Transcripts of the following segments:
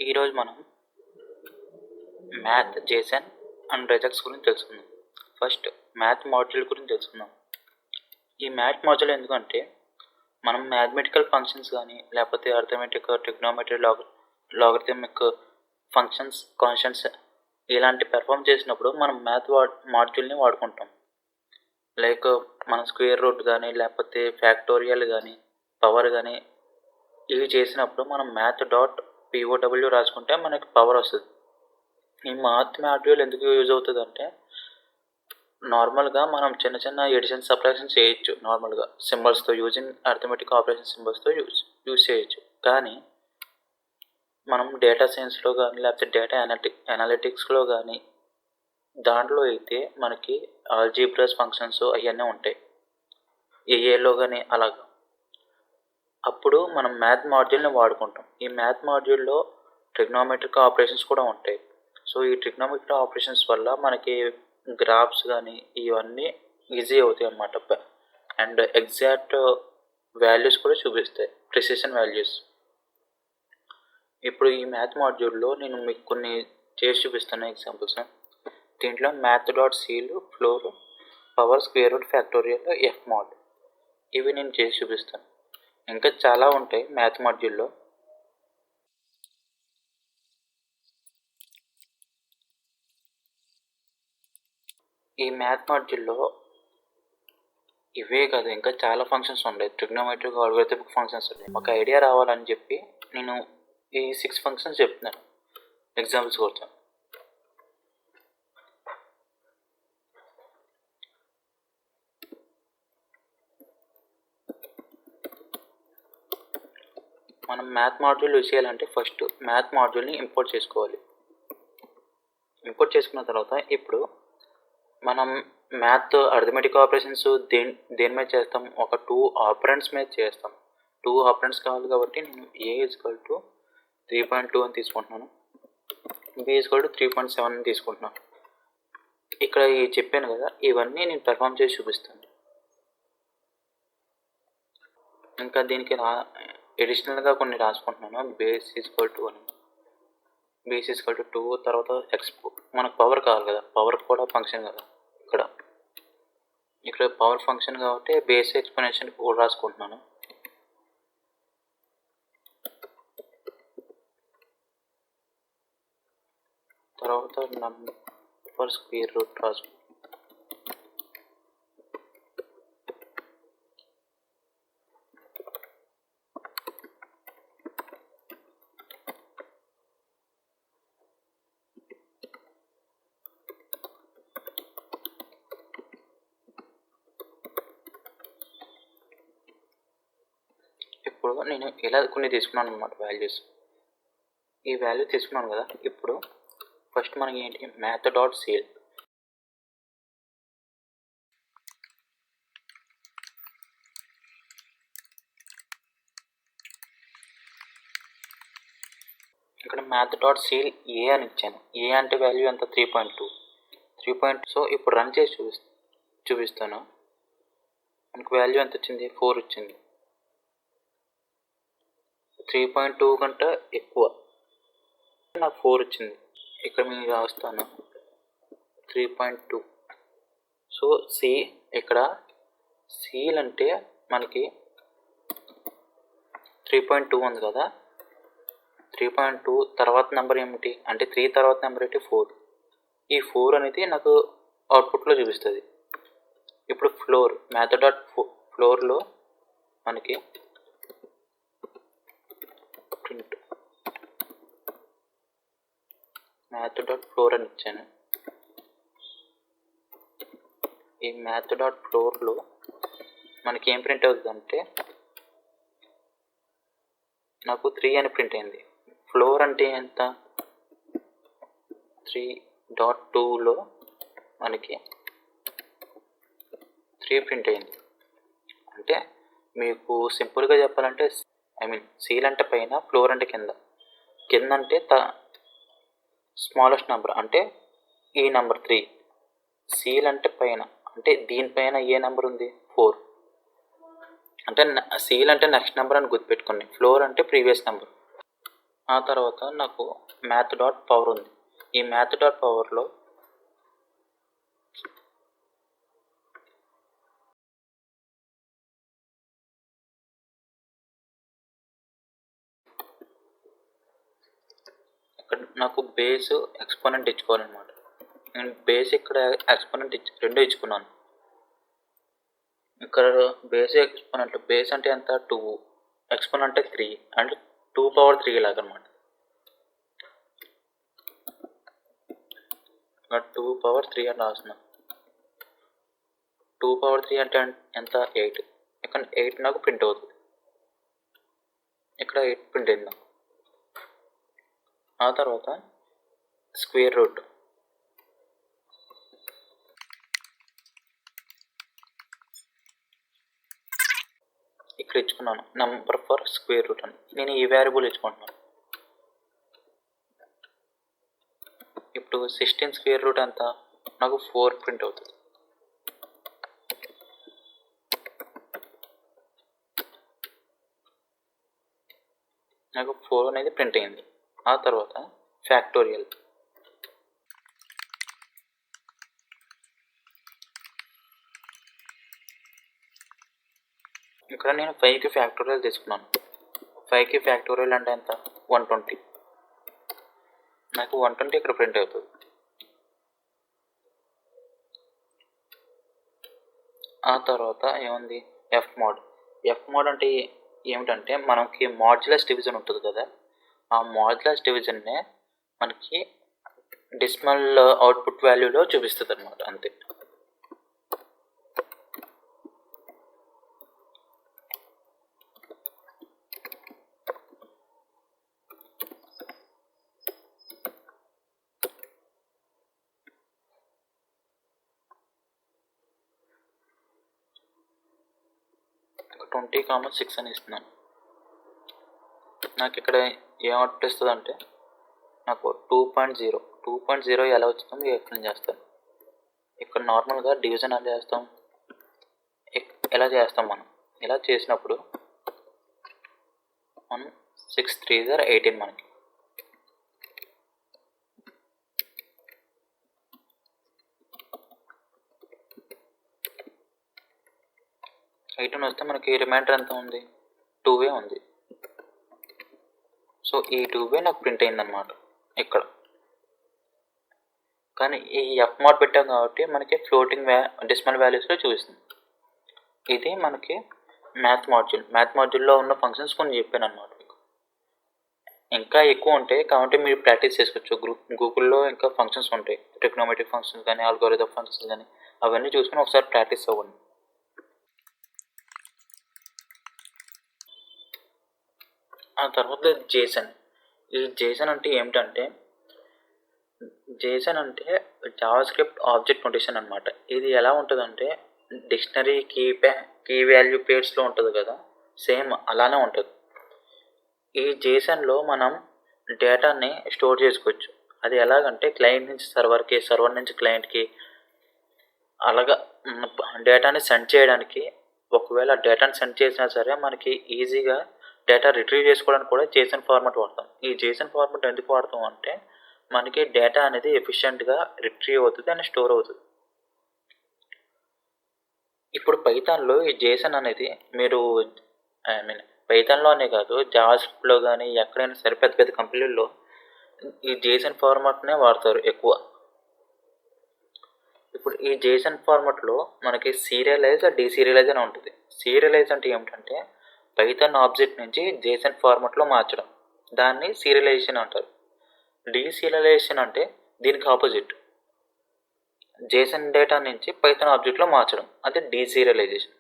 ఈరోజు మనం math Jason and రెజెక్ట్స్ గురించి తెలుసుకుందాం. ఫస్ట్ మ్యాథ్ మాడ్యూల్ గురించి తెలుసుకుందాం. ఈ మ్యాథ్ మాడ్యూల్ ఎందుకంటే మనం మ్యాథమెటికల్ ఫంక్షన్స్ కానీ లేకపోతే arithmetic, trigonometry, logarithmic functions, constants ఇలాంటి పెర్ఫామ్ చేసినప్పుడు మనం మ్యాథ్ మాడ్యూల్ని వాడుకుంటాం. లైక్ మనం స్క్వేర్ రూట్ కానీ లేకపోతే ఫ్యాక్టోరియల్ కానీ పవర్ కానీ ఇవి చేసినప్పుడు మనం మ్యాథ్ డాట్ POW రాసుకుంటే మనకి పవర్ వస్తుంది. ఈ మ్యాథ్ మాడ్యూల్ ఎందుకు యూజ్ అవుతుంది అంటే నార్మల్గా మనం చిన్న చిన్న ఎడిషన్ సబ్ట్రాక్షన్ చేయొచ్చు. నార్మల్గా సింబల్స్తో యూజింగ్ అర్థమెటిక్ ఆపరేషన్ సింబల్స్తో యూజ్ చేయొచ్చు. కానీ మనం డేటా సైన్స్లో కానీ లేకపోతే డేటా అనాలిటిక్స్లో కానీ దాంట్లో అయితే మనకి ఆల్జీబ్రాస్ ఫంక్షన్స్ అవన్నీ ఉంటాయి, ఏఏలో కానీ అలాగా. అప్పుడు మనం మ్యాథ్ మాడ్యూల్ని వాడుకుంటాం. ఈ మ్యాథ్ మాడ్యూల్లో ట్రిగ్నోమెట్రిక్ ఆపరేషన్స్ కూడా ఉంటాయి. సో ఈ ట్రిగ్నోమెట్రిక్ ఆపరేషన్స్ వల్ల మనకి గ్రాఫ్స్ కానీ ఇవన్నీ ఈజీ అవుతాయి అన్నమాట. అండ్ ఎగ్జాక్ట్ వాల్యూస్ కూడా చూపిస్తాయి, ప్రిసిషన్ వాల్యూస్. ఇప్పుడు ఈ మ్యాథ్ మాడ్యూల్లో నేను మీకు కొన్ని చేసి చూపిస్తాను ఎగ్జాంపుల్స్. దీంట్లో math dot ceil, floor, power, square root, factorial, F mod ఇవి నేను చేసి చూపిస్తాను. ఇంకా చాలా ఉంటాయి మ్యాథ్ మాడ్యూల్లో. ఈ మ్యాథ్ మాడ్యూల్లో ఇవే కాదు ఇంకా చాలా ఫంక్షన్స్ ఉంటాయి, ట్రిగ్నోమెట్రిక్, ఆల్గోరిథమిక్ ఫంక్షన్స్ ఉంటాయి. ఒక ఐడియా రావాలని చెప్పి నేను ఈ 6 ఫంక్షన్స్ చెప్తున్నాను ఎగ్జాంపుల్స్ కోసం. మనం మ్యాథ్ మాడ్యూల్ యూజ్ చేయాలంటే ఫస్ట్ మ్యాథ్ మాడ్యూల్ని ఇంపోర్ట్ చేసుకోవాలి. ఇంపోర్ట్ చేసుకున్న తర్వాత ఇప్పుడు మనం మ్యాథ్ అర్థమెటిక్ ఆపరేషన్స్ దేని మీద చేస్తాం? ఒక 2 ఆపరెంట్స్ మీద చేస్తాం. 2 ఆపరెంట్స్ కావాలి కాబట్టి నేను A = 3.2 అని తీసుకుంటున్నాను, B = 3.7 అని తీసుకుంటున్నాను. ఇక్కడ చెప్పాను కదా, ఇవన్నీ నేను పెర్ఫామ్ చేసి చూపిస్తాను. ఇంకా దీనికి ఎడిషనల్గా కొన్ని రాసుకుంటున్నాను. బేస్ = 1, బేస్ = 2, తర్వాత మనకు పవర్ కావాలి కదా, పవర్ కూడా ఫంక్షన్ కదా. ఇక్కడ పవర్ ఫంక్షన్ కాబట్టి బేస్ ఎక్స్పోనెన్షియల్ కూడా రాసుకుంటున్నాను. తర్వాత నంబర్ స్క్వేర్ రూట్ రాసుకుంటాను. ఇప్పుడు నేను ఇలా కొన్ని తీసుకున్నాను అన్నమాట వాల్యూస్. ఈ వాల్యూ తీసుకున్నాను కదా. ఇప్పుడు ఫస్ట్ మనకి ఏంటి, మ్యాథ్ డాట్ సీల్. ఇక్కడ మ్యాథ్ డాట్ సీల్ ఏ అని ఇచ్చాను. ఏ అంటే వాల్యూ ఎంత? 3.2. సో ఇప్పుడు రన్ చేసి చూపిస్తాను. మనకు వాల్యూ ఎంత వచ్చింది? 4 వచ్చింది. 3.2 కంటే ఎక్కువ, నాకు 4 వచ్చింది. ఇక్కడ నేను రాస్తాను 3.2. సో ఇక్కడ సీల్ అంటే మనకి 3.2 ఉంది కదా. 3.2 తర్వాత నెంబర్ ఏమిటి అంటే 3 తర్వాత నెంబర్ ఏంటి? 4. ఈ 4 అనేది నాకు అవుట్పుట్లో చూపిస్తుంది. ఇప్పుడు ఫ్లోర్, మ్యాథ్ డాట్ ఫ్లోర్లో మనకి ప్రింట్ మ్యాథ్ డాట్ ఫ్లోర్ అని ఇచ్చాను. ఈ మ్యాథ్ డాట్ ఫ్లోర్లో మనకి ఏం ప్రింట్ అవుతుందంటే నాకు 3 అని ప్రింట్ అయింది. ఫ్లోర్ అంటే ఎంత? 3.2లో మనకి 3 ప్రింట్ అయింది. అంటే మీకు సింపుల్గా చెప్పాలంటే సీల్ అంటే పైన, ఫ్లోర్ అంటే కింద. కింద అంటే స్మాలెస్ట్ నెంబర్ అంటే ఈ నెంబర్ 3. సీల్ అంటే పైన అంటే దీనిపైన ఏ నెంబర్ ఉంది? 4. అంటే సీల్ అంటే నెక్స్ట్ నెంబర్ అని గుర్తుపెట్టుకోండి. ఫ్లోర్ అంటే ప్రీవియస్ నెంబర్. ఆ తర్వాత నాకు మ్యాథ్ డాట్ పవర్ ఉంది. ఈ మ్యాథ్ డాట్ పవర్లో ఇక్కడ నాకు బేస్ ఎక్స్పోనెంట్ ఇచ్చుకోవాలన్నమాట. నేను బేస్ ఇక్కడ ఎక్స్పోనెంట్ రెండు ఇచ్చుకున్నాను. ఇక్కడ బేస్ ఎక్స్పోనెంట్, బేస్ అంటే ఎంత 2, ఎక్స్పోనెంట్ అంటే 3, అంటే 2 పవర్ 3 ఇలాగనమాట. 2 పవర్ 3 అని రాస్తున్నాను. 2 పవర్ 3 అంటే ఎంత 8. ఇక్కడ 8 నాకు ప్రింట్ అవుతుంది. ఇక్కడ 8 ప్రింట్ అయింది. ఆ తర్వాత స్క్వేర్ రూట్, ఇక్కడ ఇచ్చుకున్నాను నెంబర్ ఫర్ స్క్వేర్ రూట్ అని. నేను ఈ వేరియబుల్ ఇచ్చుకుంటున్నాను. ఇప్పుడు 16 స్క్వేర్ రూట్ ఎంత, నాకు 4 ప్రింట్ అవుతుంది. నాకు 4 అనేది ప్రింట్ అయింది. ఆ తర్వాత ఫ్యాక్టోరియల్, ఇక్కడ నేను 5కి ఫ్యాక్టోరియల్ తీసుకున్నాను. 5కి ఫ్యాక్టోరియల్ అంటే ఎంత, 120. నాకు 120 ఇక్కడ ప్రింట్ అవుతుంది. ఆ తర్వాత ఏముంది, ఎఫ్ మోడ్. ఎఫ్ మోడ్ అంటే ఏమిటంటే మనకి మాడ్యులస్ డివిజన్ ఉంటుంది కదా, ఆ మాడ్యులస్ డివిజన్నే మనకి డెసిమల్ అవుట్పుట్ వాల్యూలో చూపిస్తుంది అనమాట, అంతే. ఒక 20,6 అని ఇస్తున్నాను. నాకు ఇక్కడ ఏం అవుట్పుట్ ఇస్తుంది అంటే నాకు 2.0 ఎలా వచ్చిందో ఎక్స్ప్లెయిన్ చేస్తాను. ఇక్కడ నార్మల్గా డివిజన్ ఎలా చేస్తాం, మనం ఇలా చేసినప్పుడు మనం 6 3 18 మనకి. ఐటమ్ వస్తే మనకి రిమైండర్ ఎంత ఉంది, 2 ఉంది. సో ఈ 2 నాకు ప్రింట్ అయిందనమాట ఇక్కడ. కానీ ఈ ఎఫ్ మోడ్ పెట్టాం కాబట్టి మనకి ఫ్లోటింగ్ డెసిమల్ వాల్యూస్లో చూపిస్తుంది. ఇది మనకి మ్యాథ్ మాడ్యూల్లో ఉన్న ఫంక్షన్స్ కొన్ని చెప్పాను అనమాట మీకు. ఇంకా ఎక్కువ ఉంటాయి కాబట్టి మీరు ప్రాక్టీస్ చేసుకోవచ్చు. గూగుల్లో ఇంకా ఫంక్షన్స్ ఉంటాయి, ట్రిగ్నోమెట్రిక్ ఫంక్షన్స్ కానీ ఆల్గోరిథం ఫంక్షన్స్ కానీ, అవన్నీ చూసుకొని ఒకసారి ప్రాక్టీస్ అవ్వండి. ఆ తర్వాత జేసన్. ఈ జేసన్ అంటే ఏమిటంటే, జేసన్ అంటే జావాస్క్రిప్ట్ ఆబ్జెక్ట్ నోటేషన్ అనమాట. ఇది ఎలా ఉంటుందంటే డిక్షనరీ కీ వాల్యూ పేర్స్లో ఉంటుంది కదా, సేమ్ అలానే ఉంటుంది. ఈ జేసన్లో మనం డేటాని స్టోర్ చేసుకోవచ్చు. అది ఎలాగంటే క్లయింట్ నుంచి సర్వర్కి, సర్వర్ నుంచి క్లయింట్కి అలాగా డేటాని సెండ్ చేయడానికి. ఒకవేళ డేటాని సెండ్ చేసినా సరే మనకి ఈజీగా డేటా రిట్రీవ్ చేసుకోవడానికి కూడా జేసన్ ఫార్మాట్ వాడతాం. ఈ జేసన్ ఫార్మాట్ ఎందుకు వాడతాం అంటే మనకి డేటా అనేది ఎఫిషియెంట్గా రిట్రీవ్ అవుతుంది అండ్ స్టోర్ అవుతుంది. ఇప్పుడు పైథాన్లో ఈ జేసన్ అనేది మీరు పైథాన్లో అనే కాదు, జావాస్క్రిప్ట్లో కానీ ఎక్కడైనా సరే పెద్ద పెద్ద కంపెనీల్లో ఈ జేసన్ ఫార్మాట్నే వాడతారు ఎక్కువ. ఇప్పుడు ఈ జేసన్ ఫార్మాట్లో మనకి సీరియలైజ్, డీసీరియలైజ్ అని ఉంటుంది. సీరియలైజ్ అంటే ఏమిటంటే పైథాన్ ఆబ్జెక్ట్ నుంచి జేసన్ ఫార్మాట్లో మార్చడం, దాన్ని సీరియలైజేషన్ అంటారు. డీసీరియలైజేషన్ అంటే దీనికి ఆపోజిట్, జేసన్ డేటా నుంచి పైథాన్ ఆబ్జెక్ట్లో మార్చడం, అదే డీసీరియలైజేషన్.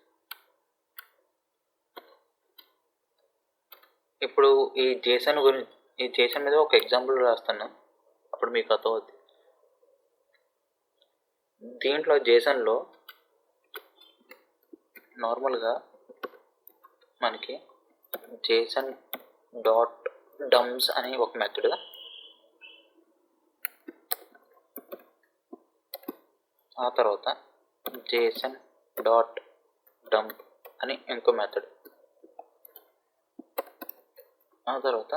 ఇప్పుడు ఈ జేసన్ మీద ఒక ఎగ్జాంపుల్ రాస్తాను, అప్పుడు మీకు అర్థమవుతుంది. దీంట్లో జేసన్లో నార్మల్గా మనకి జేసన్ డాట్ డమ్స్ అని ఒక మెథడ్, ఆ తర్వాత జేసన్ డాట్ డంప్ అని ఇంకో మెథడ్, ఆ తర్వాత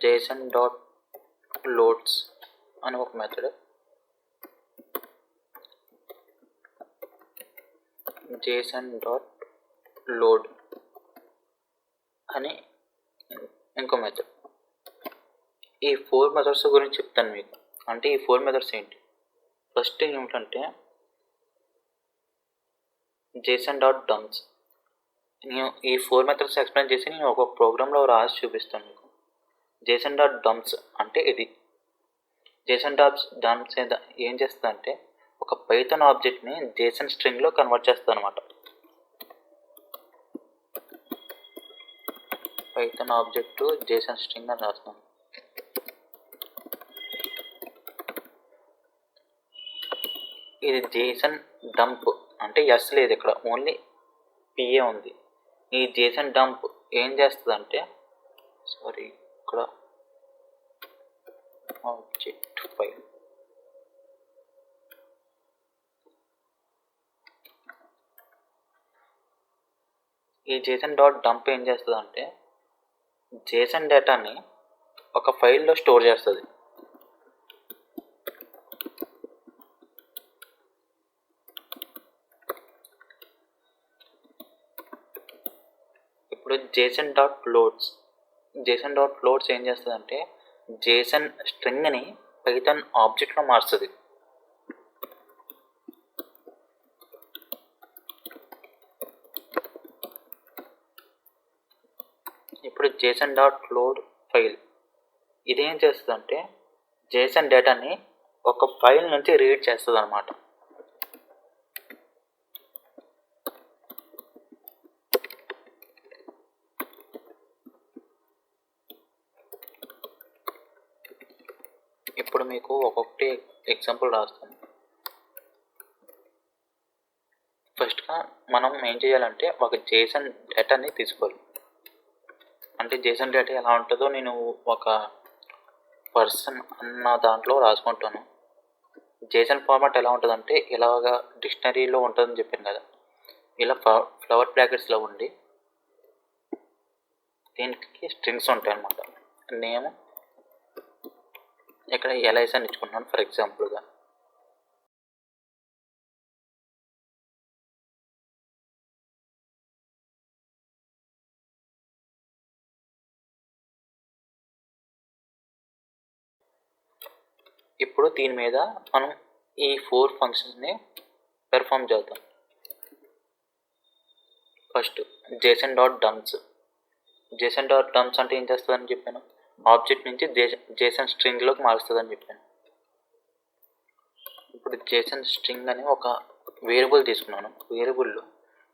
జేసన్ డాట్ లోడ్స్ అని ఒక మెథడ్, జేసన్ డాట్ లోడ్ అని ఇంకో మెథడ్. ఈ 4 మెథడ్స్ గురించి చెప్తాను మీకు. అంటే ఈ 4 మెథడ్స్ ఏంటి? ఫస్ట్ ఏమిటంటే జేసన్ డాట్ డంప్స్. నేను ఈ 4 మెథడ్స్ ఎక్స్ప్లెయిన్ చేసి నేను ఒక ప్రోగ్రాంలో రాసి చూపిస్తాను మీకు. జేసన్ డాట్ డంప్స్ అంటే ఇది. జేసన్ డాట్ డంప్స్ ఏం చేస్తుందంటే ఒక పైథాన్ ఆబ్జెక్ట్ని జేసన్ స్ట్రింగ్లో కన్వర్ట్ చేస్తుంది అనమాట. పైథాన్ ఆబ్జెక్ట్ జేసన్ స్ట్రింగ్ అని రాస్తాం. ఇది జేసన్ డంప్ అంటే ఎస్ లేదు ఇక్కడ, ఓన్లీ పిఏ ఉంది. ఈ జేసన్ డంప్ ఏం చేస్తుందంటే ఇక్కడ ఆబ్జెక్ట్ ఫైల్, ఈ జేసన్ డాట్ డంప్ ఏం చేస్తుందంటే జేసన్ డేటాని ఒక ఫైల్లో స్టోర్ చేస్తుంది. ఇప్పుడు జేసన్ డాట్ లోడ్స్ ఏం చేస్తుందంటే జేసన్ స్ట్రింగ్ని పైథాన్ ఆబ్జెక్ట్లో మారుస్తుంది. ఇప్పుడు జేసన్ డాట్ లోడ్ ఫైల్ ఇదేం చేస్తుందంటే జేసన్ డేటాని ఒక ఫైల్ నుంచి రీడ్ చేస్తుంది అన్నమాట. ఇప్పుడు మీకు ఒక్కొక్కటి ఎగ్జాంపుల్ రాస్తాను. ఫస్ట్గా మనం ఏం చేయాలంటే ఒక జేసన్ డేటాని తీసుకోవాలి. అంటే జేసన్ డేటా ఎలా ఉంటుందో నేను ఒక పర్సన్ అన్న దాంట్లో రాసుకుంటాను. జేసన్ ఫార్మాట్ ఎలా ఉంటుందంటే ఇలాగా డిక్షనరీలో ఉంటుందని చెప్పాను కదా, ఇలా ఫ్లవర్ బ్రాకెట్స్లో ఉండి దీనికి స్ట్రింగ్స్ ఉంటాయి అన్నమాట. నేమ్ ఇక్కడ ఎల్ఐస్ అని ఇచ్చుకుంటున్నాను ఫర్ ఎగ్జాంపుల్గా. ఇప్పుడు దీని మీద మనం ఈ 4 ఫంక్షన్స్ని పెర్ఫామ్ చేద్దాం. First Jason dot dumps. Jason dot dumps అంటే ఏం చేస్తుందని చెప్పాను, ఆబ్జెక్ట్ నుంచి జేసన్ స్ట్రింగ్లోకి మారుస్తుందని చెప్పాను. ఇప్పుడు జేసన్ స్ట్రింగ్ అని ఒక వేరియబుల్ తీసుకున్నాను. వేరియబుల్లో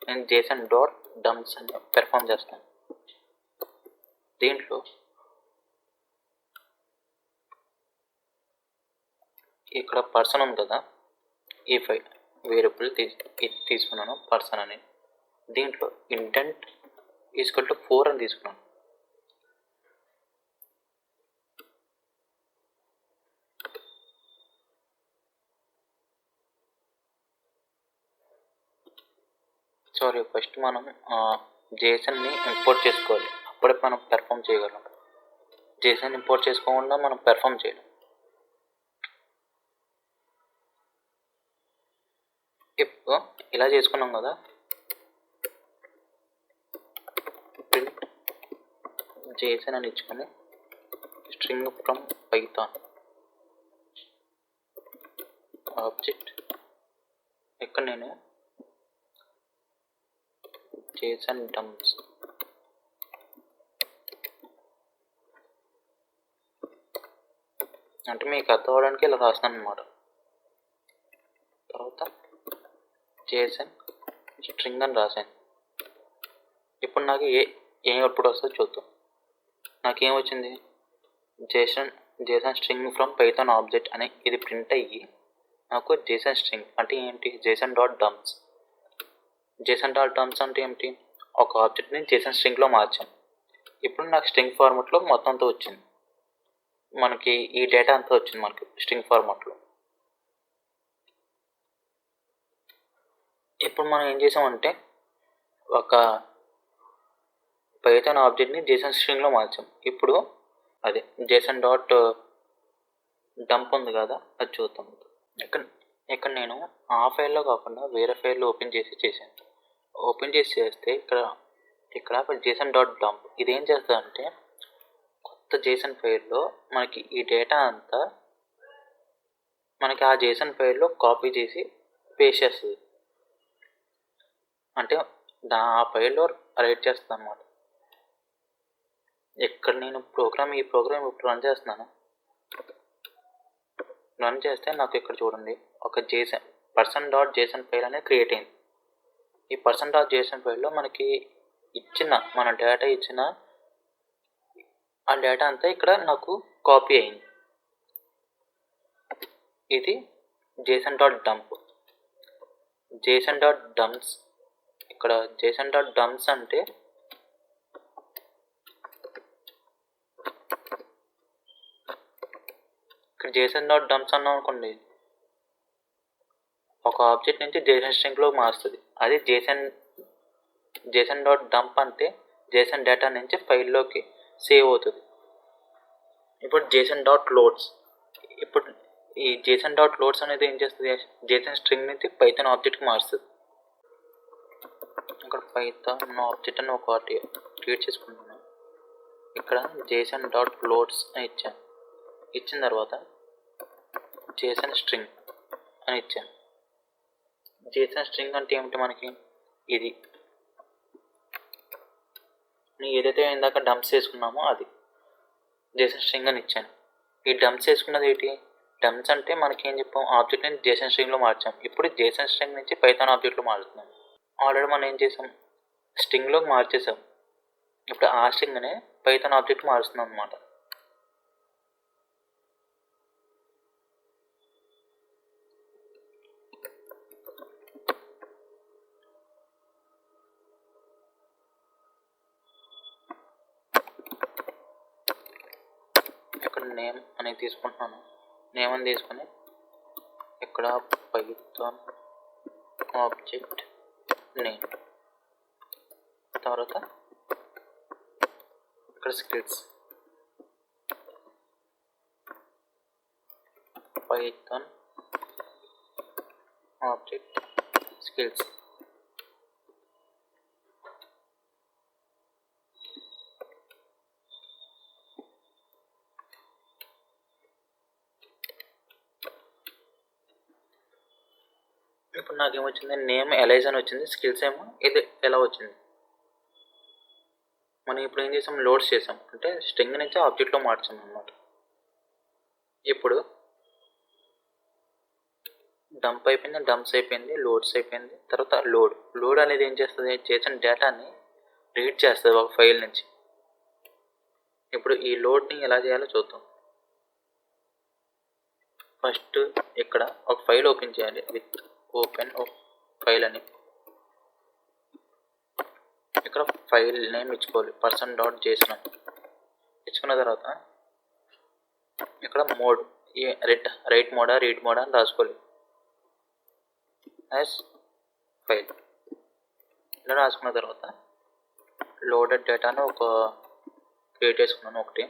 నేను జేసన్ డాట్ డంప్స్ అని పెర్ఫామ్ చేస్తాను. దీంట్లో ఇక్కడ పర్సన్ ఉంది కదా, ఈ ఫైల్ వేరియబుల్ తీసుకున్నాను పర్సన్ అని. దీంట్లో ఇంటెంట్ ఈక్వల్ టు 4 అని తీసుకున్నాను. ఫస్ట్ మనం జేసన్ని ఇంపోర్ట్ చేసుకోవాలి, అప్పుడే మనం పెర్ఫామ్ చేయగలం. జేసన్ ఇంపోర్ట్ చేసుకోకుండా మనం పెర్ఫామ్ చేయలేం. ఇప్పుడు ఇలా చేసుకున్నాం కదా, ప్రింట్ జేసన్ అని ఇచ్చుకొని స్ట్రింగ్ ఫ్రమ్ పైథాన్ ఆబ్జెక్ట్, ఇక్కడ నేను జేసన్ డంప్స్ అంటే మీకు అర్థం అవడానికి ఇలా రాస్తాను అన్నమాట. తర్వాత జేసన్ స్ట్రింగ్ అని రాశాను. ఇప్పుడు నాకు ఏం అవుట్పుట్ వస్తుందో చూద్దాం. నాకేం వచ్చింది, Jason string from Python object అని ఇది ప్రింట్ అయ్యి నాకు జేసన్ స్ట్రింగ్ అంటే ఏంటి, Jason dot dumps. Jason dot dumps అంటే ఏమిటి, ఒక ఆబ్జెక్ట్ని జేసన్ స్ట్రింగ్లో మార్చాం. ఇప్పుడు నాకు స్ట్రింగ్ ఫార్మాట్లో మొత్తం అంతా వచ్చింది, మనకి ఈ డేటా అంతా వచ్చింది మనకి స్ట్రింగ్ ఫార్మాట్లో. ఇప్పుడు మనం ఏం చేసామంటే ఒక పైథాన్ ఆబ్జెక్ట్ని జేసన్ స్ట్రింగ్లో మార్చాం. ఇప్పుడు అదే జేసన్ డాట్ డంప్ ఉంది కదా, అది చూద్దాం. ఇక్కడ ఇక్కడ నేను ఆ ఫైల్లో కాకుండా వేరే ఫైల్లో ఓపెన్ చేశాను. ఓపెన్ చేస్తే ఇక్కడ జేసన్ డాట్ డంప్ ఇది ఏం చేస్తుందంటే కొత్త జేసన్ ఫైల్లో మనకి ఈ డేటా అంతా మనకి ఆ జేసన్ ఫైల్లో కాపీ చేసి పేస్ట్ చేస్తుంది. అంటే ఆ ఫైల్లో రైట్ చేస్తుంది అన్నమాట. ఇక్కడ నేను ఈ ప్రోగ్రామ్ ఇప్పుడు రన్ చేస్తున్నాను. రన్ చేస్తే నాకు ఇక్కడ చూడండి ఒక person.json ఫైల్ అనేది క్రియేట్ అయింది. ఈ person.json ఫైల్లో మనకి మన డేటా ఇచ్చిన ఆ డేటా అంతా ఇక్కడ నాకు కాపీ అయింది. ఇది json.dump. json.dumps ఇక్కడ json.dumps అంటే ఇక్కడ json.dumps అన్నాం అనుకోండి, ఒక ఆబ్జెక్ట్ నుంచి JSON స్ట్రింగ్లో మారుస్తుంది. అది json.dump అంటే JSON డేటా నుంచి ఫైల్లోకి సేవ్ అవుతుంది. ఇప్పుడు json.loads ఈ json.loads అనేది ఏం చేస్తుంది, JSON స్ట్రింగ్ నుంచి పైథాన్ ఆబ్జెక్ట్కి మారుస్తుంది. ఇక్కడ పైథాన్ ఆబ్జెక్ట్ అని ఒకటి క్రియేట్ చేసుకుంటున్నాను. ఇక్కడ json.loads అని ఇచ్చాను. ఇచ్చిన తర్వాత JSON స్ట్రింగ్ అని ఇచ్చాను. JSON స్ట్రింగ్ అంటే ఏమిటి, మనకి ఇది ఏదైతే ఇందాక డంప్స్ చేసుకున్నామో అది JSON స్ట్రింగ్ అని ఇచ్చాను. ఈ డంప్స్ చేసుకున్నది ఏంటి, డంప్స్ అంటే మనకి ఏం చెప్పాం, ఆబ్జెక్ట్ నుంచి JSON స్ట్రింగ్లో మార్చాం. ఇప్పుడు JSON స్ట్రింగ్ నుంచి పైథాన్ ఆబ్జెక్ట్లో మారుతున్నాం. ఆల్రెడీ మనం ఏం చేసాం, స్ట్రింగ్లోకి మార్చేసాం. ఇప్పుడు ఆ స్ట్రింగ్నే పైథాన్ ఆబ్జెక్ట్ మారుస్తున్నాం అన్నమాట. ఇక్కడ నేమ్ అనేది తీసుకుంటున్నాను. నేమ్ అని తీసుకొని ఇక్కడ పైథాన్ ఆబ్జెక్ట్ నేమ్, తర్వాత ఇక్కడ స్కిల్స్ పైథాన్ ఆబ్జెక్ట్ స్కిల్స్. ఇప్పుడు నాకేమొచ్చింది, నేమ్ ఎలైజ్ అని వచ్చింది, స్కిల్స్ ఏమో ఇది ఎలా వచ్చింది. మనం ఇప్పుడు ఏం చేసాం, లోడ్స్ చేసాం, అంటే స్ట్రింగ్ నుంచి ఆబ్జెక్ట్లో మార్చాం అన్నమాట. ఇప్పుడు డంప్ అయిపోయింది, డంప్స్ అయిపోయింది, లోడ్స్ అయిపోయింది. తర్వాత లోడ్ అనేది ఏం చేస్తుంది, చేసిన డేటాని రీడ్ చేస్తుంది ఒక ఫైల్ నుంచి. ఇప్పుడు ఈ లోడ్ని ఎలా చేయాలో చూద్దాం. ఫస్ట్ ఇక్కడ ఒక ఫైల్ ఓపెన్ చేయాలి, విత్ ఓపెన్ ఫైల్ అని. ఇక్కడ ఫైల్ నేమ్ ఇచ్చుకోవాలి, person.json ఇచ్చుకున్న తర్వాత ఇక్కడ మోడ్ రైట్ మోడా రీడ్ మోడా అని రాసుకోవాలి. యాజ్ ఫైల్ ఇలా రాసుకున్న తర్వాత లోడెడ్ డేటాను ఒక క్రియేట్ చేసుకున్నాను. ఒకటి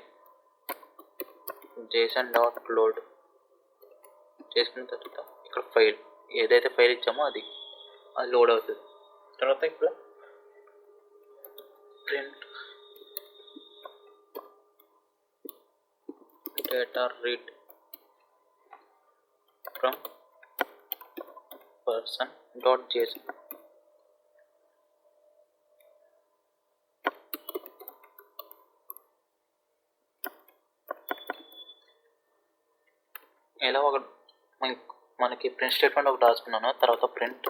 json.load చేసుకున్న తర్వాత ఇక్కడ ఫైల్ ఏదైతే ఫైల్ ఇచ్చామో అది లోడ్ అవుతుంది. తర్వాత ఇక్కడ print data read from person.json. ఇలా మనకి ప్రింట్ స్టేట్మెంట్ ఒకటి రాసుకున్నాను. తర్వాత ప్రింట్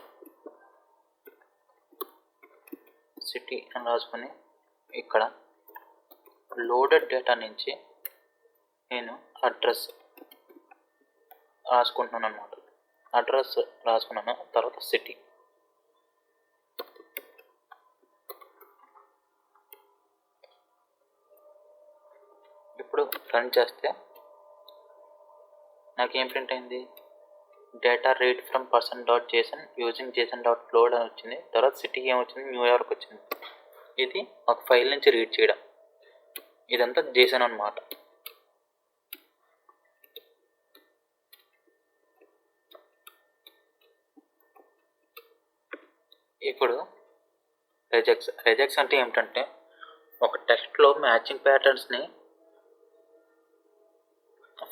సిటీ అని రాసుకొని ఇక్కడ లోడెడ్ డేటా నుంచి నేను అడ్రస్ రాసుకుంటున్నాను అన్నమాట. అడ్రస్ రాసుకున్నాను, తర్వాత సిటీ. ఇప్పుడు రన్ చేస్తే నాకేం ప్రింట్ అయింది, data read from person.json using json.load అని వచ్చింది. తర్వాత సిటీ ఏమొచ్చింది, న్యూయార్క్ వచ్చింది. ఇది ఒక ఫైల్ నుంచి రీడ్ చేయడం. ఇదంతా JSON అన్నమాట. ఇప్పుడు రెజెక్ట్స్ అంటే ఏమిటంటే ఒక టెక్స్ట్లో మ్యాచింగ్ ప్యాటర్న్స్ని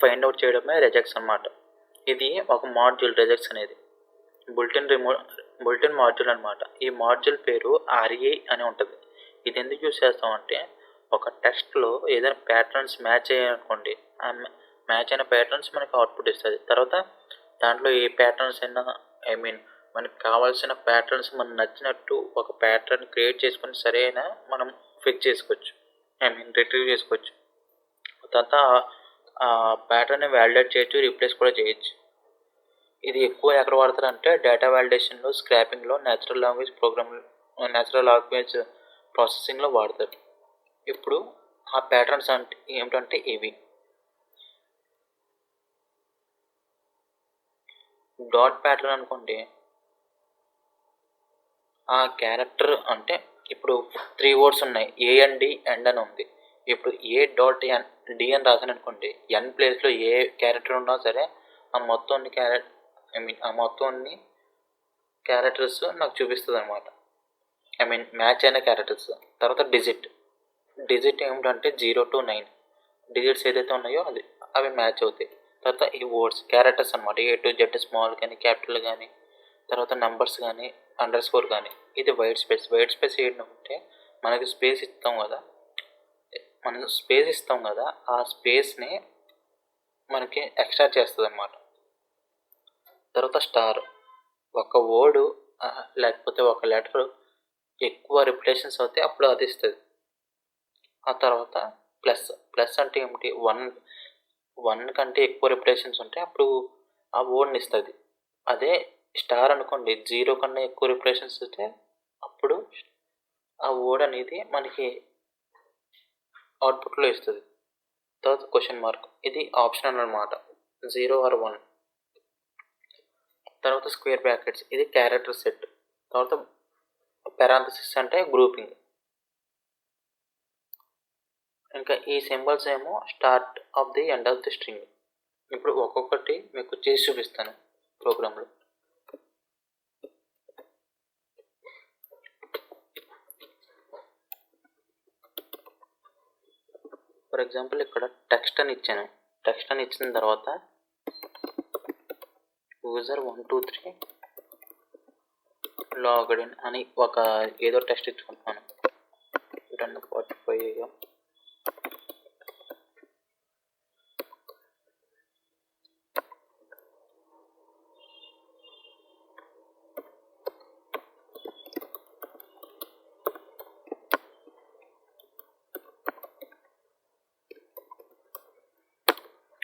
ఫైండ్ అవుట్ చేయడమే రెజెక్ట్స్ అన్నమాట. ఇది ఒక మాడ్యూల్ రెజెక్ట్స్ అనేది బులెటిన్ మాడ్యూల్ అనమాట. ఈ మాడ్యూల్ పేరు ఆర్ఏ అని ఉంటుంది. ఇది ఎందుకు యూజ్ చేస్తామంటే ఒక టెక్స్ట్లో ఏదైనా ప్యాటర్న్స్ మ్యాచ్ అయ్యాయనుకోండి, ఆ మ్యాచ్ అయిన ప్యాటర్న్స్ మనకి అవుట్పుట్ ఇస్తుంది. తర్వాత దాంట్లో ఏ ప్యాటర్న్స్ అయినా మనకి కావాల్సిన ప్యాటర్న్స్ మనకు నచ్చినట్టు ఒక ప్యాటర్న్ క్రియేట్ చేసుకొని సరైన మనం ఫిక్స్ చేసుకోవచ్చు, రిట్రీవ్ చేసుకోవచ్చు. తర్వాత ఆ ప్యాటర్న్ని వ్యాలిడేట్ చేయొచ్చు, రీప్లేస్ కూడా చేయొచ్చు. ఇది ఎక్కువ ఎక్కడ వాడతారు అంటే డేటా వ్యాలిడేషన్లో, స్క్రాపింగ్లో, న్యాచురల్ లాంగ్వేజ్ ప్రాసెసింగ్లో వాడతారు. ఇప్పుడు ఆ ప్యాటర్న్స్ అంటే ఏమిటంటే ఇవి డాట్ ప్యాటర్న్ అనుకోండి. ఆ క్యారెక్టర్ అంటే ఇప్పుడు 3 వర్డ్స్ ఉన్నాయి, ఏ అండ్ డి ఎండ్ అని ఉంది. ఇప్పుడు ఏ డాట్ ఎన్ డి అని రాసాను అనుకోండి, ఎన్ ప్లేస్లో ఏ క్యారెక్టర్ ఉన్నా సరే ఆ మొత్తం అన్ని క్యారెక్టర్స్ నాకు చూపిస్తుంది అనమాట. మ్యాచ్ అయిన క్యారెక్టర్స్. తర్వాత డిజిట్ ఏమిటంటే 0 to 9 డిజిట్స్ ఏదైతే ఉన్నాయో అవి మ్యాచ్ అవుతాయి. తర్వాత ఈ వర్డ్స్ క్యారెక్టర్స్ అనమాట, ఏ టు జెడ్, స్మాల్ కానీ క్యాపిటల్ కానీ, తర్వాత నెంబర్స్ కానీ, అండర్స్కోర్ కానీ. ఇది వైట్ స్పేస్ ఏంటంటే మనకి స్పేస్ ఇస్తాం కదా, ఆ స్పేస్ని మనకి ఎక్స్ట్రా చేస్తుంది అన్నమాట. తర్వాత స్టార్, ఒక వర్డ్ లేకపోతే ఒక లెటర్ ఎక్కువ రిపిటేషన్స్ అవుతే అప్పుడు అది ఇస్తుంది. ఆ తర్వాత ప్లస్ అంటే ఏమిటి, 1 కంటే ఎక్కువ రిపిటేషన్స్ ఉంటే అప్పుడు ఆ వర్డ్ని ఇస్తుంది. అదే స్టార్ అనుకోండి, 0 కన్నా ఎక్కువ రిపిటేషన్స్ వస్తే అప్పుడు ఆ వర్డ్ అనేది మనకి అవుట్పుట్లో ఇస్తుంది. తర్వాత క్వశ్చన్ మార్క్, ఇది ఆప్షనల్ అనమాట, 0 or 1. తర్వాత స్క్వేర్ బ్రాకెట్స్, ఇది క్యారెక్టర్ సెట్. తర్వాత పారాంథసిస్ అంటే గ్రూపింగ్. ఇంకా ఈ సింబల్స్ ఏమో start of the end of the string. ఇప్పుడు ఒక్కొక్కటి మీకు చేసి చూపిస్తాను ప్రోగ్రాంలో. ఫర్ ఎగ్జాంపుల్ ఇక్కడ టెక్స్ట్ అని ఇచ్చిన తర్వాత యూజర్ 123 లాగ్డ్ ఇన్ అని ఒక ఏదో టెక్స్ట్ ఇచ్చుకుంటున్నాను. 45 AM.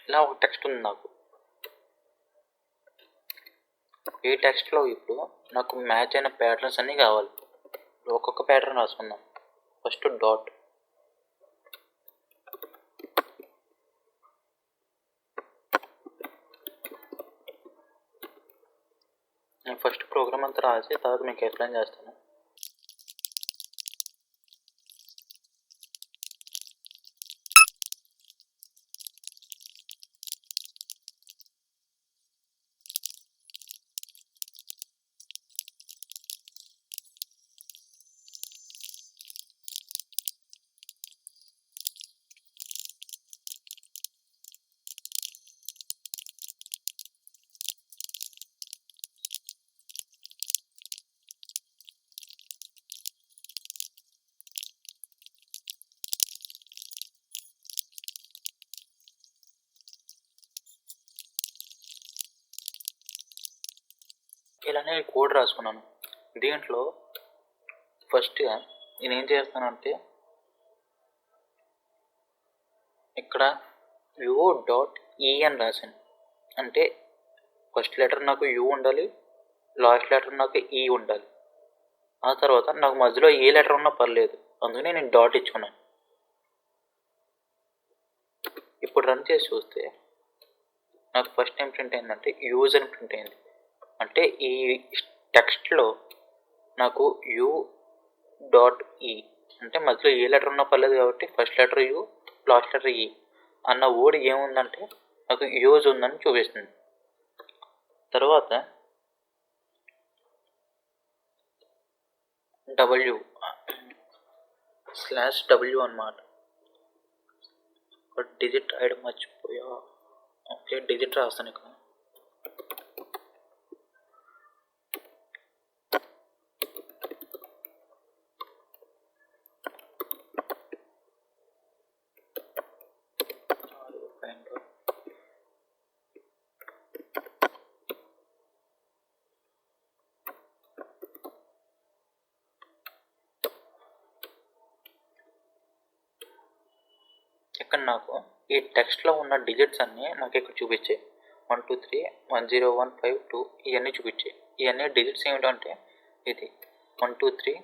ఇలా ఒక టెక్స్ట్ ఉంది నాకు. ఈ టెక్స్ట్లో ఇప్పుడు నాకు మ్యాచ్ అయిన ప్యాటర్న్స్ అన్నీ కావాలి. ఒక్కొక్క ప్యాటర్న్ రాసుకుందాం. ఫస్ట్ డాట్, నేను ఫస్ట్ ప్రోగ్రామ్ అంతా రాసి తర్వాత మీకు ఎక్స్ప్లెయిన్ చేస్తాను. ఇలానే కోడ్ రాసుకున్నాను. దీంట్లో ఫస్ట్గా నేను ఏం చేస్తానంటే ఇక్కడ యూ డాట్ ఈ అని రాశాను. అంటే ఫస్ట్ లెటర్ నాకు యూ ఉండాలి, లాస్ట్ లెటర్ నాకు ఈ ఉండాలి. ఆ తర్వాత నాకు మధ్యలో ఏ లెటర్ ఉన్నా పర్లేదు, అందుకనే నేను డాట్ ఇచ్చుకున్నాను. ఇప్పుడు రన్ చేసి చూస్తే నాకు ఫస్ట్ టైం ప్రింట్ అయిందంటే యూజ్ అని ప్రింట్ అయింది. అంటే ఈ టెక్స్ట్లో నాకు యూ డాట్ ఈ అంటే మధ్యలో ఏ లెటర్ ఉన్నా పర్లేదు కాబట్టి first letter U, last letter ఈ అన్న వర్డ్ ఏముందంటే నాకు యూజ్ ఉందని చూపిస్తుంది. తర్వాత డబ్ల్యూ /w అన్నమాట. ఒక డిజిట్ రాయడం మర్చిపోయా. ఓకే, డిజిట్ రాస్తాను ఇక్కడ. ఇక్కడ నాకు ఈ టెక్స్ట్లో ఉన్న డిజిట్స్ అన్నీ నాకు ఇక్కడ చూపించాయి. 1 2 3 1 0 1 5 2 ఇవన్నీ చూపించాయి. ఇవన్నీ డిజిట్స్ ఏమిటంటే ఇది 1 2 3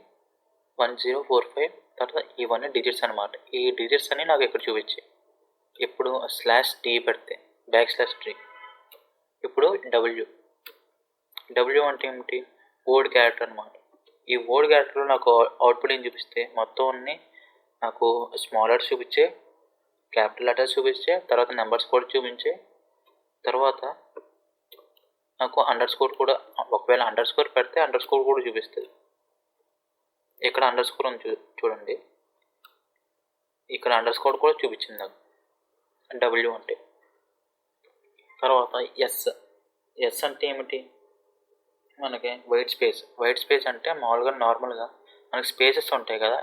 1 0 4 5 తర్వాత ఇవన్నీ డిజిట్స్ అనమాట. ఈ డిజిట్స్ అన్నీ నాకు ఇక్కడ చూపించాయి. ఇప్పుడు /t పెడితే /t. ఇప్పుడు డబ్ల్యూ అంటే ఏమిటి? వర్డ్ క్యారెక్టర్ అనమాట. ఈ వర్డ్ క్యారెక్టర్లో నాకు అవుట్పుట్ ఏం చూపిస్తే మొత్తం అన్నీ నాకు స్మాల్ లెటర్స్ చూపించే, క్యాపిటల్ లెటర్స్ చూపించే, తర్వాత నెంబర్స్ కూడా చూపించే, తర్వాత నాకు అండర్ స్కోర్ కూడా, ఒకవేళ అండర్ స్కోర్ పెడితే అండర్ స్కోర్ కూడా చూపిస్తుంది. ఇక్కడ అండర్ స్కోర్ అని చూడండి, ఇక్కడ అండర్ స్కోర్ కూడా చూపించింది నాకు డబ్ల్యూ అంటే. తర్వాత ఎస్ అంటే ఏమిటి? మనకి వైట్ స్పేస్ అంటే మామూలుగా నార్మల్గా మనకి స్పేసెస్ ఉంటాయి కదా.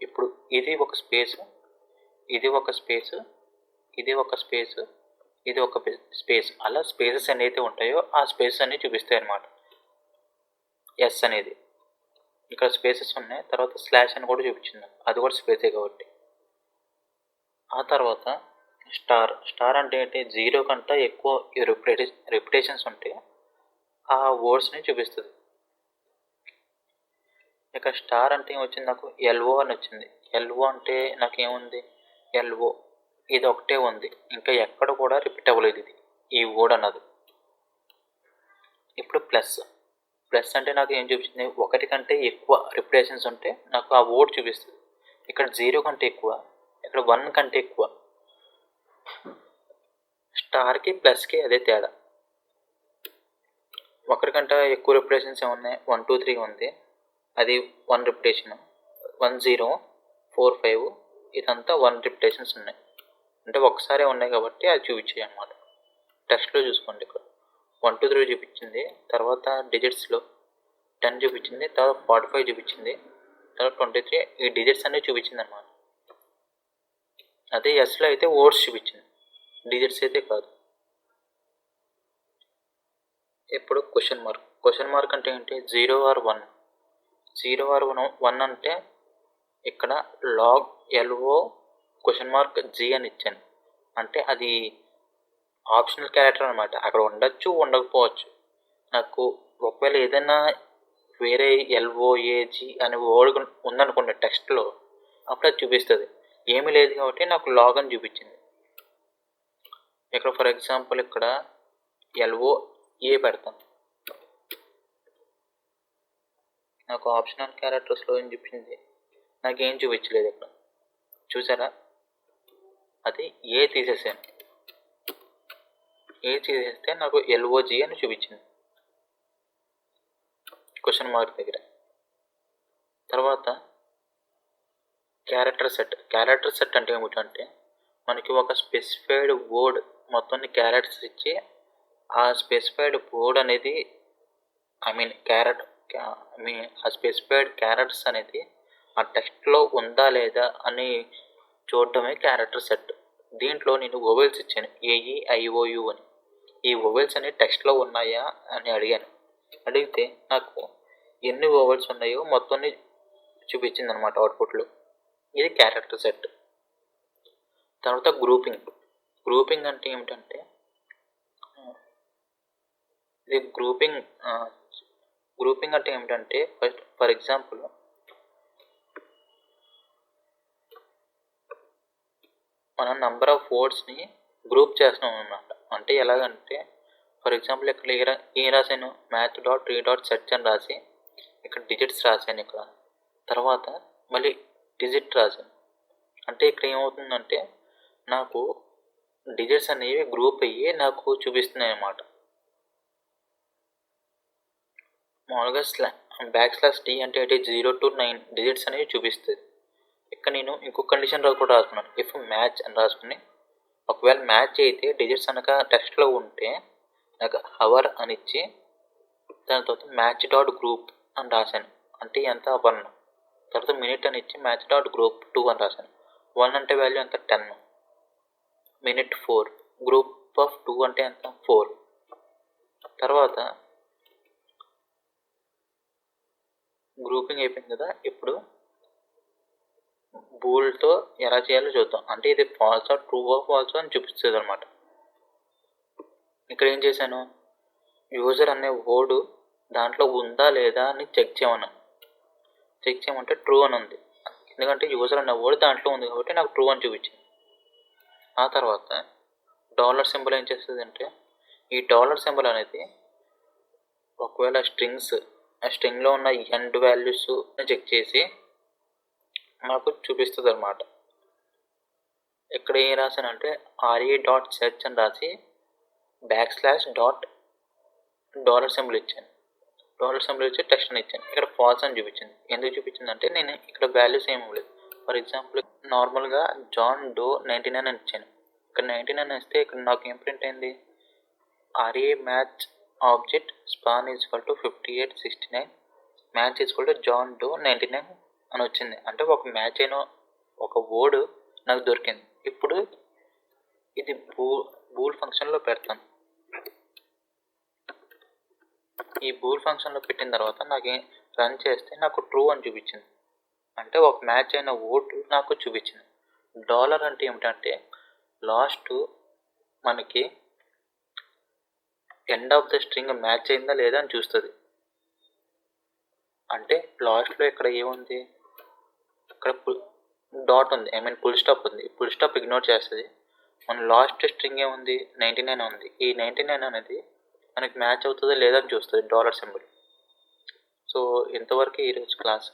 ఇప్పుడు ఇది ఒక స్పేస్, ఇది ఒక స్పేస్, ఇది ఒక స్పేస్, ఇది ఒక స్పేస్, అలా స్పేసెస్ ఏవైతే ఉంటాయో ఆ స్పేసెస్ అన్నీ చూపిస్తాయి అన్నమాట ఎస్ అనేది. ఇక్కడ స్పేసెస్ ఉన్నాయి, తర్వాత స్లాష్ అని కూడా చూపించింది, అది కూడా స్పేసే కాబట్టి. ఆ తర్వాత స్టార్ అంటే ఏంటి? 0 కంటే ఎక్కువ రిపిటేషన్స్ ఉంటే ఆ వర్డ్స్ని చూపిస్తుంది. ఇక స్టార్ అంటే ఏమొచ్చింది? నాకు ఎల్ఓ అని వచ్చింది. ఎల్ఓ అంటే నాకేముంది? ఎల్ఓ ఇది ఒకటే ఉంది, ఇంకా ఎక్కడ కూడా రిపీట్ అవ్వలేదు ఇది, ఈ వర్డ్ అన్నది. ఇప్పుడు ప్లస్ అంటే నాకు ఏం చూపించింది? 1 కంటే ఎక్కువ రిపిటేషన్స్ ఉంటే నాకు ఆ వర్డ్ చూపిస్తుంది. ఇక్కడ 0 కంటే ఎక్కువ, ఇక్కడ 1 కంటే ఎక్కువ. స్టార్కి ప్లస్కి అదే తేడా. 1 కంటే ఎక్కువ రిపిటేషన్స్ ఏమున్నాయి? 1 2 3 ఉంది, అది 1 రిపిటేషన్. 1 0 4 5 ఇదంతా 1 రిపిటేషన్స్ ఉన్నాయి, అంటే ఒకసారి ఉన్నాయి కాబట్టి అది చూపించాయి అన్నమాట. టెక్స్ట్లో చూసుకోండి, ఇక్కడ 1 2 3 చూపించింది, తర్వాత డిజిట్స్లో 10 చూపించింది, తర్వాత 45 చూపించింది, తర్వాత 23 ఈ డిజిట్స్ అన్నీ చూపించింది అన్నమాట. అదే ఎస్లో అయితే వర్డ్స్ చూపించింది, డిజిట్స్ అయితే కాదు. ఇప్పుడు క్వశ్చన్ మార్క్ అంటే ఏంటి? 0 or 1. 0 or 1 అంటే ఇక్కడ లాగ్ LO (G) అని ఇచ్చాను, అంటే అది ఆప్షనల్ క్యారెక్టర్ అనమాట. అక్కడ ఉండొచ్చు, ఉండకపోవచ్చు. నాకు ఒకవేళ ఏదైనా వేరే LOAG అనే వర్డ్ ఉందనుకోండి టెక్స్ట్లో, అప్పుడు అది చూపిస్తుంది. ఏమీ లేదు కాబట్టి నాకు లాగ్ అని చూపించింది. ఇక్కడ ఫర్ ఎగ్జాంపుల్ ఇక్కడ LOA పెడతాను, నాకు ఆప్షనల్ క్యారెక్టర్స్లో ఏం చూపించింది? నాకేం చూపించలేదు ఇక్కడ, చూసారా? అది ఏ తీసేసాను, ఏ తీసేస్తే నాకు LOG అని చూపించింది క్వశ్చన్ మార్క్ దగ్గర. తర్వాత క్యారెక్టర్ సెట్ అంటే ఏమిటంటే మనకి ఒక స్పెసిఫైడ్ వర్డ్ మొత్తాన్ని క్యారెక్టర్స్ ఇచ్చి ఆ స్పెసిఫైడ్ వర్డ్ అనేది ఆ స్పెసిఫైడ్ క్యారెక్టర్స్ అనేది ఆ టెక్స్ట్లో ఉందా లేదా అని చూడటమే క్యారెక్టర్ సెట్. దీంట్లో నేను వొవెల్స్ ఇచ్చాను, AEIOU అని. ఈ వొవెల్స్ అనేవి టెక్స్ట్లో ఉన్నాయా అని అడిగాను. అడిగితే నాకు ఎన్ని వొవెల్స్ ఉన్నాయో మొత్తాన్ని చూపించింది అనమాట అవుట్పుట్లో. ఇది క్యారెక్టర్ సెట్. తర్వాత గ్రూపింగ్ అంటే ఏమిటంటే ఇది గ్రూపింగ్ అంటే ఏమిటంటే ఫర్ ఎగ్జాంపుల్ మనం నెంబర్ ఆఫ్ వర్డ్స్ని గ్రూప్ చేస్తున్నాం అన్నమాట. అంటే ఎలాగంటే ఫర్ ఎగ్జాంపుల్ ఇక్కడ ఏం రాశాను? math.read.search అని రాసి ఇక్కడ డిజిట్స్ రాశాను ఇక్కడ, తర్వాత మళ్ళీ డిజిట్ రాశాను. అంటే ఇక్కడ ఏమవుతుందంటే నాకు డిజిట్స్ అనేవి గ్రూప్ అయ్యి నాకు చూపిస్తున్నాయి అన్నమాట. మామూలుగా /d అంటే 0 to 9 డిజిట్స్ అనేవి చూపిస్తుంది. ఇక్కడ నేను ఇంకొక కండిషన్ కూడా రాసుకున్నాను. ఇఫ్ మ్యాచ్ అని రాసుకుని, ఒకవేళ మ్యాచ్ అయితే డిజిట్స్ కనుక టెక్స్ట్లో ఉంటే నాకు హవర్ అని ఇచ్చి దాని తర్వాత మ్యాచ్ డాట్ గ్రూప్ అని రాశాను. అంటే ఎంత 1. తర్వాత మినిట్ అని ఇచ్చి మ్యాచ్ డాట్ గ్రూప్ 2 అని రాశాను. 1 అంటే వాల్యూ ఎంత 10, మినిట్ 4, గ్రూప్ ఆఫ్ 2 అంటే ఎంత 4. తర్వాత గ్రూపింగ్ అయిపోయింది కదా. ఇప్పుడు బూల్తో ఎలా చేయాలో చూద్దాం. అంటే ఇది ఫాల్సా ట్రూ ఫాల్సా అని చూపిస్తుంది అనమాట. ఇక్కడ ఏం చేశాను, యూజర్ అనే వర్డ్ దాంట్లో ఉందా లేదా అని చెక్ చేయమంటే ట్రూ అని ఉంది. ఎందుకంటే యూజర్ అనే వర్డ్ దాంట్లో ఉంది కాబట్టి నాకు ట్రూ అని చూపించింది. ఆ తర్వాత డాలర్ సింబల్ ఏం చేస్తుంది అంటే, ఈ డాలర్ సింబల్ అనేది ఒకవేళ స్ట్రింగ్లో ఉన్న ఎండ్ వాల్యూస్ చెక్ చేసి మనకు చూపిస్తుంది అనమాట. ఇక్కడ ఏం రాశానంటే re.search అని రాసి డాలర్ సింబల్ ఇచ్చాను. డాలర్ సింబల్ ఇచ్చి టెక్స్ట్ అని ఇచ్చాను. ఇక్కడ ఫాల్స్ అని చూపించింది. ఎందుకు చూపించింది అంటే నేను ఇక్కడ వాల్యూస్ ఏమి ఇవ్వలేదు. ఫర్ ఎగ్జాంపుల్ నార్మల్గా జాన్ డో 99 అని ఇచ్చాను. ఇక్కడ 99 ఇస్తే ఇక్కడ నాకు ఏం ప్రింట్ అయింది, RA match object span = 5869 match John Doe 99 అని వచ్చింది. అంటే ఒక మ్యాచ్ అయిన ఒక వర్డ్ నాకు దొరికింది. ఇప్పుడు ఇది బూల్ ఫంక్షన్లో పెడతాను. ఈ బూల్ ఫంక్షన్లో పెట్టిన తర్వాత నాకు రన్ చేస్తే నాకు ట్రూ అని చూపించింది. అంటే ఒక మ్యాచ్ అయిన వర్డ్ నాకు చూపించింది. డాలర్ అంటే ఏమిటంటే లాస్ట్ మనకి end of the string match అయిందా లేదా అని చూస్తుంది. అంటే లాస్ట్లో ఇక్కడ ఏముంది, ఇక్కడ డాట్ ఉంది, ఫుల్ స్టాప్ ఉంది. ఫుల్ స్టాప్ ఇగ్నోర్ చేస్తుంది. మన లాస్ట్ స్ట్రింగ్ ఏముంది 99 ఉంది. ఈ 99 అనేది మనకి మ్యాచ్ అవుతుందా లేదా అని చూస్తుంది డాలర్ సింబల్. సో ఇంతవరకు ఈరోజు క్లాస్.